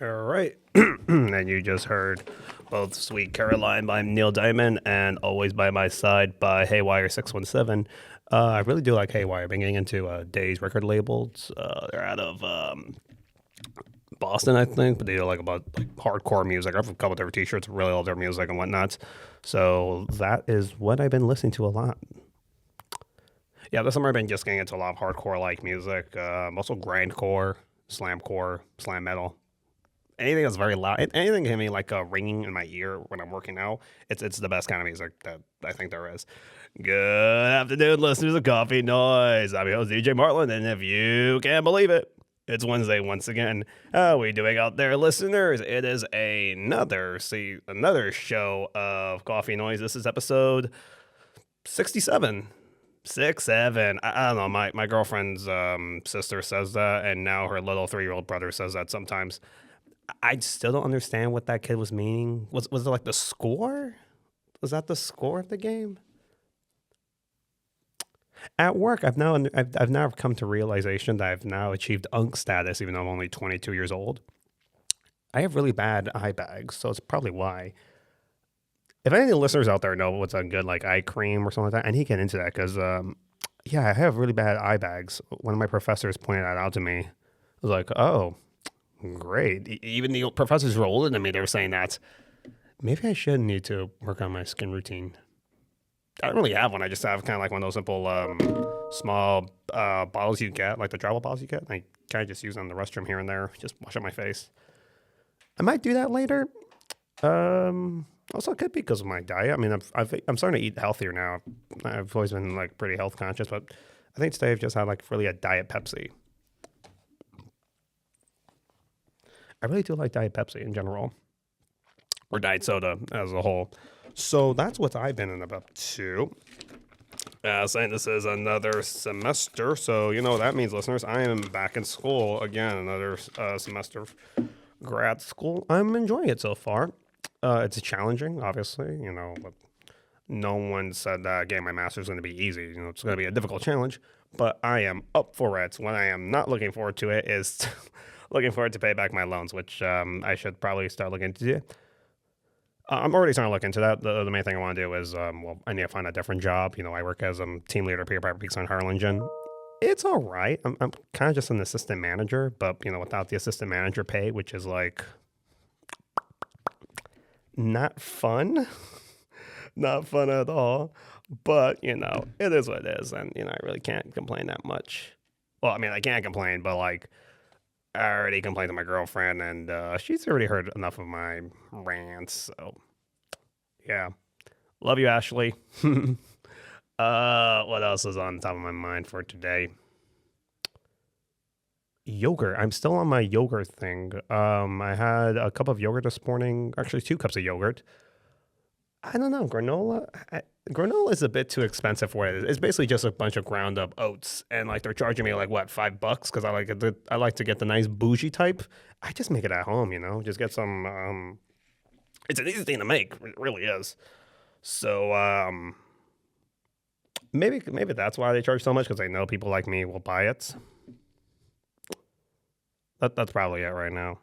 All right. And you just heard both Sweet Caroline by Neil Diamond and Always by My Side by Haywire 617. I really do like Haywire. I've been getting into Days record labels. They're out of Boston, I think, but they do like about like hardcore music. I have a couple of their t-shirts, really love their music and whatnot. So that is what I've been listening to a lot. Yeah, this summer I've been just getting into a lot of hardcore like music, also grindcore, slamcore, slam metal. Anything that's very loud, anything can be like ringing in my ear when I'm working out. It's the best kind of music that I think there is. Good afternoon, listeners of Coffee Noise. I'm your host DJ Marlin, and if you can't believe it, it's Wednesday once again. How are we doing out there, listeners? It is another show of Coffee Noise. This is episode 67. 6, 7. I don't know. My girlfriend's sister says that, and now her little 3-year-old brother says that sometimes. I still don't understand what that kid was meaning. Was it like the score? Was that the score of the game? At work, I've now come to realization that I've now achieved unk status, even though I'm only 22 years old. I have really bad eye bags, so it's probably why. If any of the listeners out there know what's a good like eye cream or something like that, I need to get into that because yeah, I have really bad eye bags. One of my professors pointed that out to me. I was like, oh. Great. Even the professors who are older than me, they were saying that. Maybe I should need to work on my skin routine. I don't really have one. I just have kind of like one of those simple small bottles you get, like the travel bottles you get. I kind of just use them in the restroom here and there, just wash up my face. I might do that later. Also, it could be because of my diet. I mean, I'm starting to eat healthier now. I've always been like pretty health conscious, but I think today I've just had like really a diet Pepsi. I really do like Diet Pepsi in general, or Diet Soda as a whole. So that's what I've been in about too. Saying this is another semester, so you know what that means, listeners. I am back in school again, another semester of grad school. I'm enjoying it so far. It's challenging, obviously, you know, but no one said that getting my master's is going to be easy. You know, it's going to be a difficult challenge, but I am up for it. What I am not looking forward to it is looking forward to pay back my loans, which I should probably start looking into. I'm already starting to look into that. The main thing I want to do is, well, I need to find a different job. You know, I work as a team leader here at Peaks on Harlingen. It's all right. I'm kind of just an assistant manager, but, you know, without the assistant manager pay, which is like not fun. Not fun at all. But, you know, it is what it is. And, you know, I really can't complain that much. Well, I mean, I can't complain, but like, I already complained to my girlfriend, and she's already heard enough of my rants. So, yeah. Love you, Ashley. What else is on top of my mind for today? Yogurt. I'm still on my yogurt thing. I had a cup of yogurt this morning. Actually, 2 cups of yogurt. I don't know. Granola is a bit too expensive for it. It's basically just a bunch of ground up oats, and like they're charging me like what, $5 because I like to get the nice bougie type. I just make it at home, you know. Just get some. It's an easy thing to make. It really is. So maybe that's why they charge so much, because they know people like me will buy it. That's probably it right now.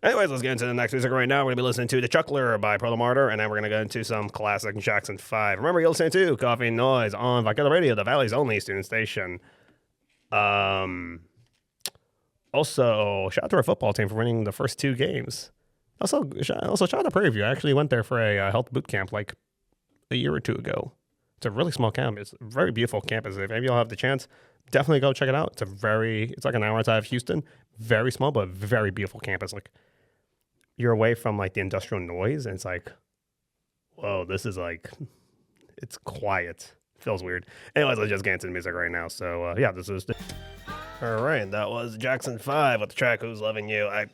Anyways, let's get into the next music right now. We're going to be listening to The Chuckler by Proto Martyr, and then we're going to go into some classic Jackson 5. Remember, you're listening to Coffee Noise on Vaquero Radio, the Valley's only student station. Also, shout out to our football team for winning the first 2 games. Also shout out to Prairie View. I actually went there for a health boot camp like a year or 2 ago. It's a really small camp. It's a very beautiful campus. If any of y'all have the chance, definitely go check it out. It's like an hour outside of Houston. Very small, but very beautiful campus. Like, you're away from like the industrial noise, and it's like, whoa, this is like, it's quiet. Feels weird. Anyways, let's just get into the music right now. So yeah, this is all right. That was Jackson 5 with the track "Who's Loving You." I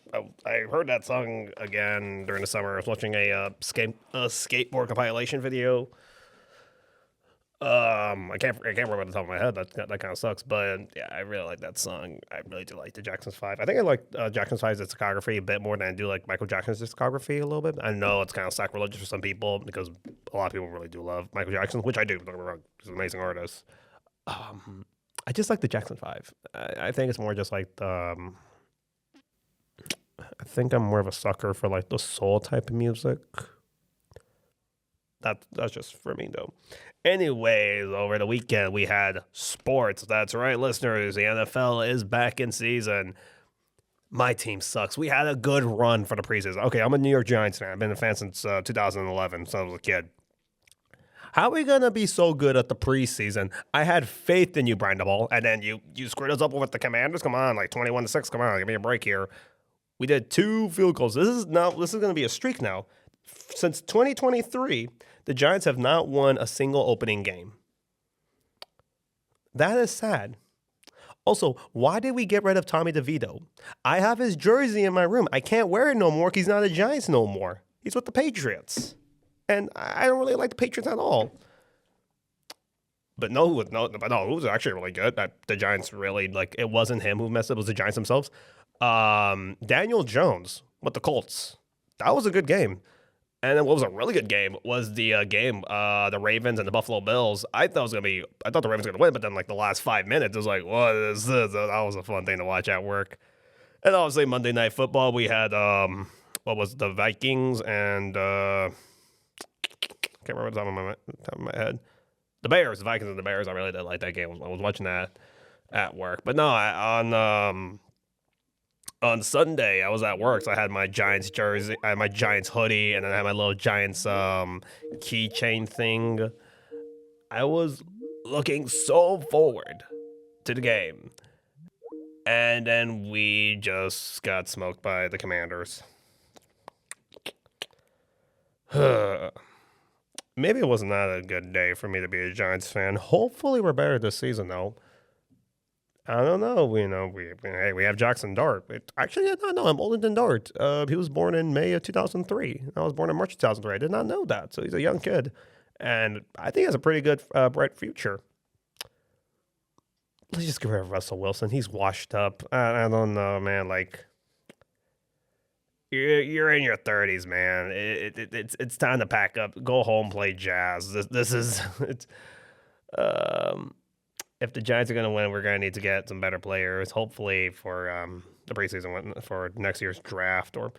heard that song again during the summer. I was watching a skateboard compilation video. I can't remember off the top of my head. That kind of sucks. But yeah, I really like that song. I really do like the Jackson's 5. I think I like Jackson's 5's discography a bit more than I do like Michael Jackson's discography a little bit. I know it's kind of sacrilegious for some people because a lot of people really do love Michael Jackson, which I do. Don't get me wrong. He's an amazing artist. I just like the Jackson 5. I think it's more just like the think I'm more of a sucker for like the soul type of music. That's just for me though. Anyways, over the weekend we had sports. That's right, listeners. The NFL is back in season. My team sucks. We had a good run for the preseason. Okay, I'm a New York Giants fan. I've been a fan since 2011, since I was a kid. How are we gonna be so good at the preseason? I had faith in you, Brian DeBall, and then you screwed us up with the Commanders. Come on, like 21-6. Come on, give me a break here. We did 2 field goals. This is gonna be a streak now. Since 2023, the Giants have not won a single opening game. That is sad. Also, why did we get rid of Tommy DeVito? I have his jersey in my room. I can't wear it no more because he's not a Giants no more. He's with the Patriots. And I don't really like the Patriots at all. But no, it was actually really good. The Giants really, like, it wasn't him who messed up. It was the Giants themselves. Daniel Jones with the Colts. That was a good game. And then what was a really good game was the the Ravens and the Buffalo Bills. I thought the Ravens were going to win, but then like the last 5 minutes, it was like, what is this? That was a fun thing to watch at work. And obviously Monday Night Football, we had, what was the Vikings and, can't remember the top of my head. The Bears, the Vikings and the Bears. I really did like that game. I was watching that at work. But no, on Sunday, I was at work, so I had my Giants jersey, I had my Giants hoodie, and then I had my little Giants keychain thing. I was looking so forward to the game. And then we just got smoked by the Commanders. Maybe it was not a good day for me to be a Giants fan. Hopefully we're better this season, though. I don't know. We have Jackson Dart. Actually, I don't know. I'm older than Dart. He was born in May of 2003. I was born in March 2003. I did not know that. So he's a young kid. And I think he has a pretty good, bright future. Let's just get rid of Russell Wilson. He's washed up. I don't know, man. Like, you're in your 30s, man. It's time to pack up. Go home, play jazz. This is it's if the Giants are going to win, we're going to need to get some better players, hopefully for the preseason, for next year's draft, or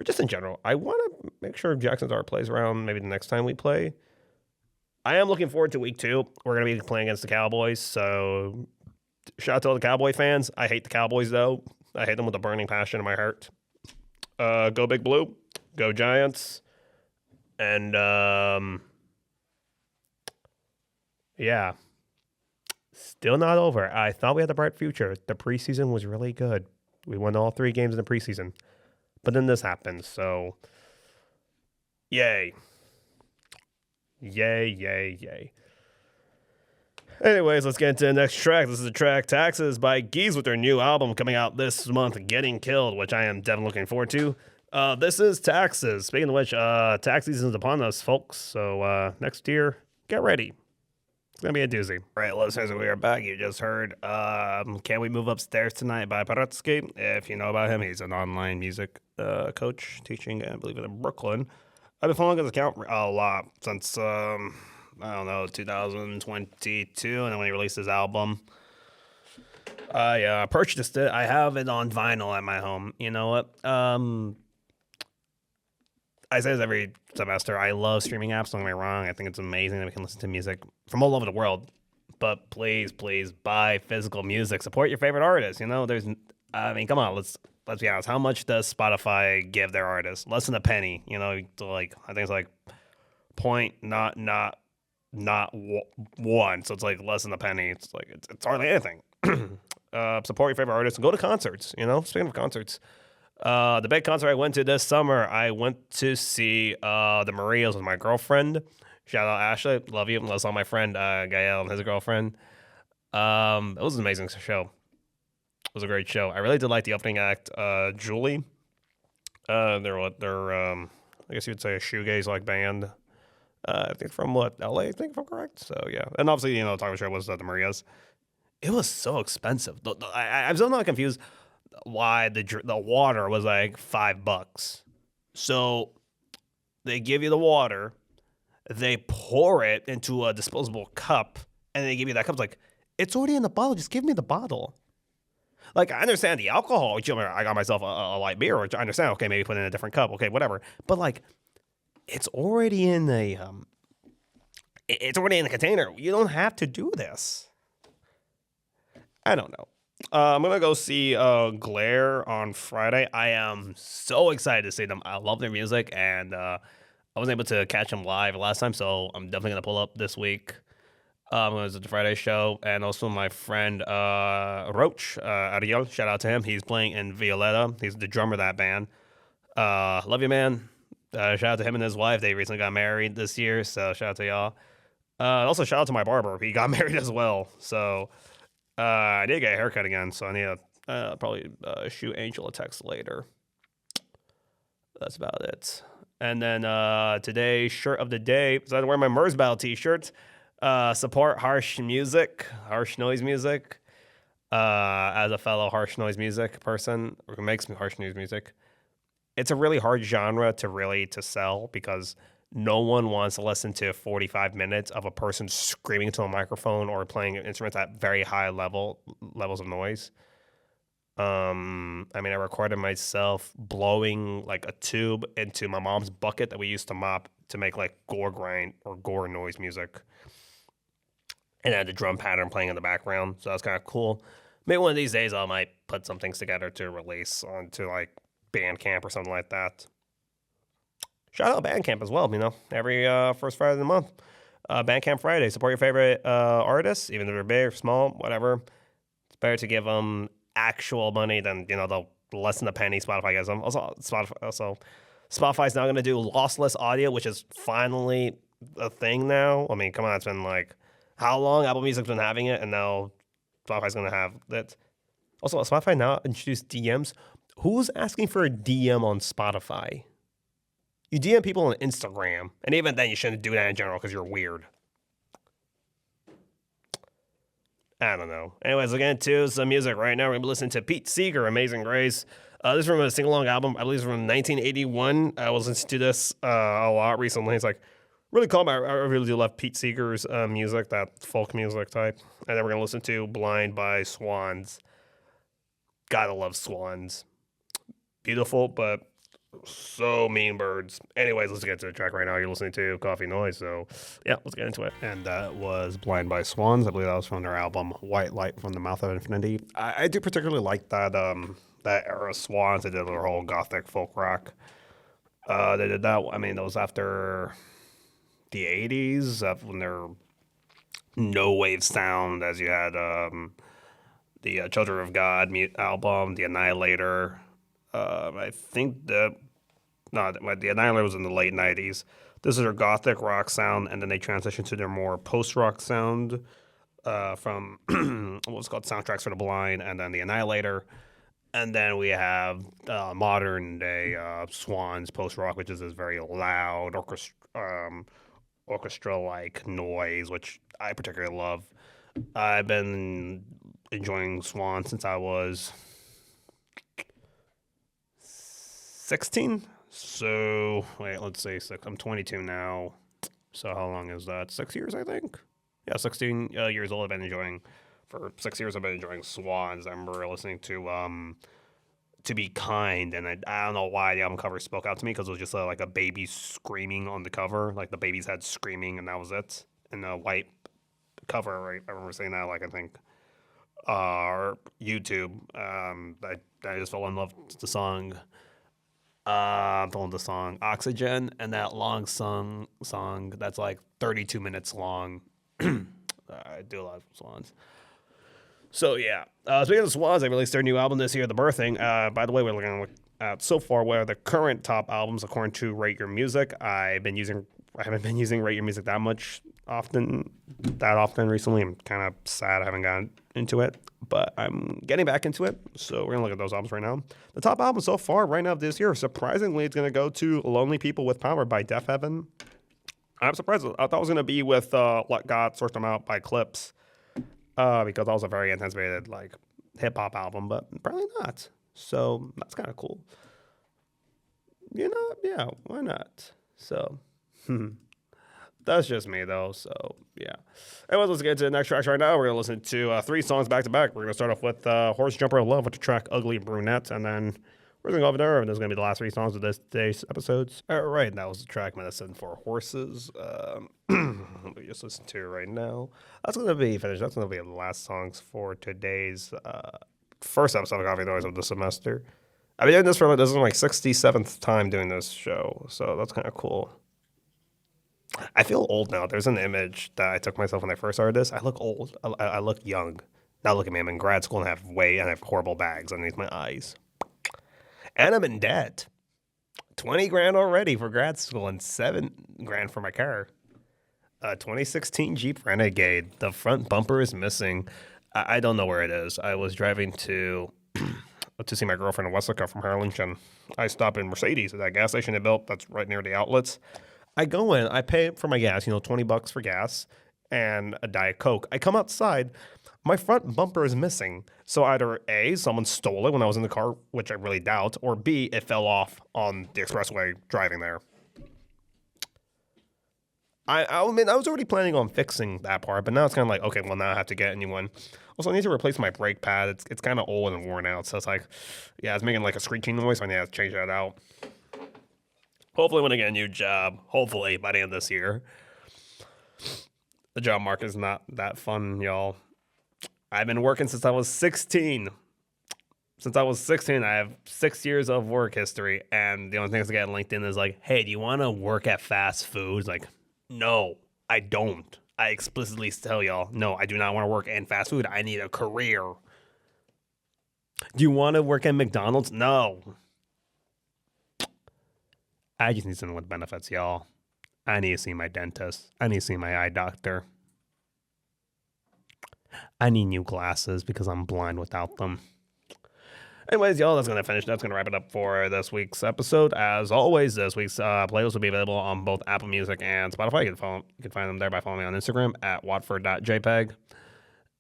just in general. I want to make sure Jackson Dart plays around maybe the next time we play. I am looking forward to week 2. We're going to be playing against the Cowboys, so shout out to all the Cowboy fans. I hate the Cowboys, though. I hate them with a burning passion in my heart. Go Big Blue. Go Giants. And, yeah. Still not over. I thought we had a bright future. The preseason was really good. We won all 3 games in the preseason. But then this happened, so yay. Yay, yay, yay. Anyways, let's get into the next track. This is the track Taxes by Geese with their new album coming out this month, Getting Killed, which I am definitely looking forward to. This is Taxes. Speaking of which, tax season is upon us, folks. So next year, get ready. It's going to be a doozy. All right, listeners, we are back. You just heard Can We Move Upstairs Tonight by Paratsky. If you know about him, he's an online music coach teaching, I believe, in Brooklyn. I've been following his account a lot since, I don't know, 2022, and then when he released his album. I purchased it. I have it on vinyl at my home. You know what? I say this every semester. I love streaming apps. Don't get me wrong. I think it's amazing that we can listen to music from all over the world. But please, please buy physical music. Support your favorite artists. You know, come on. Let's be honest. How much does Spotify give their artists? Less than a penny. You know, like I think it's like not one. So it's like less than a penny. It's like it's hardly anything. Support your favorite artists. Go to concerts. You know, speaking of concerts. The big concert I went to this summer, I went to see the Marias with my girlfriend. Shout out Ashley, love you. That's all my friend Gael and his girlfriend. It was an amazing show. It was a great show. I really did like the opening act, Julie. They're I guess you would say a shoegaze-like band. I think from LA, I think if I'm correct. So yeah, and obviously the talking show was the Marias. It was so expensive. I'm still not confused why the water was like $5. So they give you the water, they pour it into a disposable cup, and they give you that cup. It's like, it's already in the bottle. Just give me the bottle. Like, I understand the alcohol. I got myself a light beer, which I understand. Okay, maybe put it in a different cup. Okay, whatever. But like, it's already in the it's already in the container. You don't have to do this. I don't know. I'm gonna go see Glare on Friday. I am so excited to see them. I love their music, and I wasn't able to catch them live last time, so I'm definitely gonna pull up this week. It was at the Friday show, and also my friend Roach Ariel. Shout out to him. He's playing in Violetta. He's the drummer of that band. Love you, man. Shout out to him and his wife. They recently got married this year, so shout out to y'all. Also, shout out to my barber. He got married as well. So I did get a haircut again, so I need to probably shoot Angel a text later. That's about it. And then today, shirt of the day. So I wear my Merzbow t-shirt. Support harsh noise music. As a fellow harsh noise music person who makes me harsh noise music, it's a really hard genre to sell because no one wants to listen to 45 minutes of a person screaming into a microphone or playing instruments at very high levels of noise. I mean, I recorded myself blowing like a tube into my mom's bucket that we used to mop to make like gore noise music. And I had the drum pattern playing in the background, so that's kind of cool. Maybe one of these days I might put some things together to release onto like Bandcamp or something like that. Shout out Bandcamp as well, every first Friday of the month. Bandcamp Friday. Support your favorite artists, even if they're big or small, whatever. It's better to give them actual money than, the less than a penny Spotify gives them. Also, Spotify's now going to do lossless audio, which is finally a thing now. I mean, come on, it's been like, how long Apple Music's been having it, and now Spotify's going to have it. Also, Spotify now introduced DMs. Who's asking for a DM on Spotify? You DM people on Instagram, and even then you shouldn't do that in general because you're weird. I don't know. Anyways, again, to some music right now. We're going to be listening to Pete Seeger, Amazing Grace. This is from a sing-along album. I believe it's from 1981. I was listening to this a lot recently. It's like really calm. I really do love Pete Seeger's music, that folk music type. And then we're going to listen to Blind by Swans. Gotta love Swans. Beautiful, but so mean birds. Anyways, let's get to the track right now. You're listening to Coffee Noise, so yeah, let's get into it. And that was Blind by Swans. I believe that was from their album White Light from the Mouth of Infinity. I do particularly like that that era of Swans. They did their whole gothic folk rock. They did that. I mean, that was after the 80s, when their no wave sound, as you had the Children of God album, The Annihilator. I think the Annihilator was in the late 90s. This is their gothic rock sound, and then they transitioned to their more post-rock sound from what was called Soundtracks for the Blind, and then The Annihilator. And then we have modern-day Swans post-rock, which is this very loud orchestra-like noise, which I particularly love. I've been enjoying Swans since I was 16. So, wait, let's say I'm 22 now. So how long is that? 6 years, I think? Yeah, 16 years old. For 6 years, I've been enjoying Swans. I remember listening to Be Kind, and I don't know why the album cover spoke out to me, because it was just like a baby screaming on the cover. Like the baby's head screaming, and that was it. And the white cover, right? I remember saying that, like, I think, or YouTube. I just fell in love with the song. The song Oxygen, and that long song that's like 32 minutes long. I do love Swans. So yeah, speaking of Swans, they released their new album this year, The Birthing. By the way, we're going to look at so far what are the current top albums according to Rate Your Music. I haven't been using Rate Your Music that often recently. I'm kind of sad I haven't gotten into it, but I'm getting back into it. So we're gonna look at those albums right now. The top album so far right now this year, surprisingly, it's gonna go to Lonely People with Power by Def Heaven. I'm surprised. I thought it was gonna be with Let God Sort Them Out by Clips, because that was a very anticipated like hip hop album, but apparently not. So that's kind of cool. Yeah, why not? So. That's just me though. So yeah. Anyways, let's get to the next track right now. We're gonna listen to 3 songs back to back. We're gonna start off with "Horse Jumper of Love" with the track "Ugly Brunette," and then we're gonna go over there, and there's gonna be the last 3 songs of this today's episodes. All right, that was the track "Medicine for Horses." We just listen to right now. That's gonna be finished. That's gonna be the last songs for today's first episode of Coffee Noise of the semester. I've been doing this for this is my 67th time doing this show, so that's kind of cool. I feel old now. There's an image that I took myself when I first started this. I look old. I look young. Now look at me. I'm in grad school and I have horrible bags underneath my eyes. And I'm in debt. 20 grand already for grad school and 7 grand for my car. 2016 Jeep Renegade. The front bumper is missing. I don't know where it is. I was driving to see my girlfriend in Westlaco from Harlingen. I stop in Mercedes at that gas station they built that's right near the outlets. I go in, I pay for my gas, $20 for gas and a Diet Coke. I come outside, my front bumper is missing. So either A, someone stole it when I was in the car, which I really doubt, or B, it fell off on the expressway driving there. I mean, I was already planning on fixing that part, but now it's kind of like, okay, well, now I have to get a new one. Also, I need to replace my brake pad. It's kind of old and worn out, so it's like, yeah, it's making like a screeching noise, so I need to change that out. Hopefully when I get a new job, hopefully by the end of this year. The job market is not that fun, y'all. I've been working since I was 16. Since I was 16, I have 6 years of work history, and the only thing I get on LinkedIn is like, hey, do you want to work at fast food? It's like, no, I don't. I explicitly tell y'all, no, I do not want to work in fast food. I need a career. Do you want to work at McDonald's? No. I just need something with benefits, y'all. I need to see my dentist. I need to see my eye doctor. I need new glasses because I'm blind without them. Anyways, y'all, that's going to finish. That's going to wrap it up for this week's episode. As always, this week's playlist will be available on both Apple Music and Spotify. You can find them there by following me on Instagram at watford.jpg.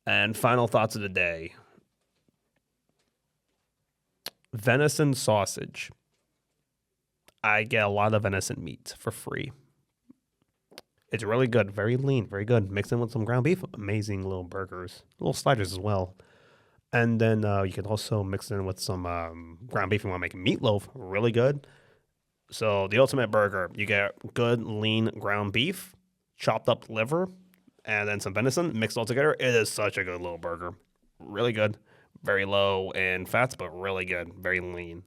And final thoughts of the day. Venison sausage. I get a lot of venison meat for free. It's really good, very lean, very good. Mixed in with some ground beef, amazing little burgers, little sliders as well. And then you can also mix it in with some ground beef if you want to make meatloaf, really good. So the ultimate burger, you get good lean ground beef, chopped up liver, and then some venison mixed all together. It is such a good little burger, really good, very low in fats, but really good, very lean.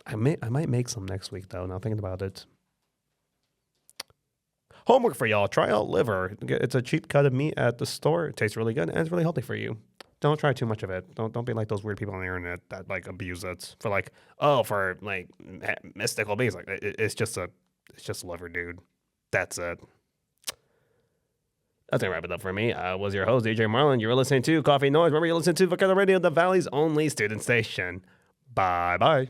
I might make some next week, though, now thinking about it. Homework for y'all. Try out liver. It's a cheap cut of meat at the store. It tastes really good, and it's really healthy for you. Don't try too much of it. Don't be like those weird people on the internet that, like, abuse it for, like, mystical beings. Like, it's just liver, dude. That's it. That's going to wrap it up for me. I was your host, DJ Marlin. You were listening to Coffee Noise. Remember, you're listening to Vaquero Radio, the Valley's only student station. Bye-bye.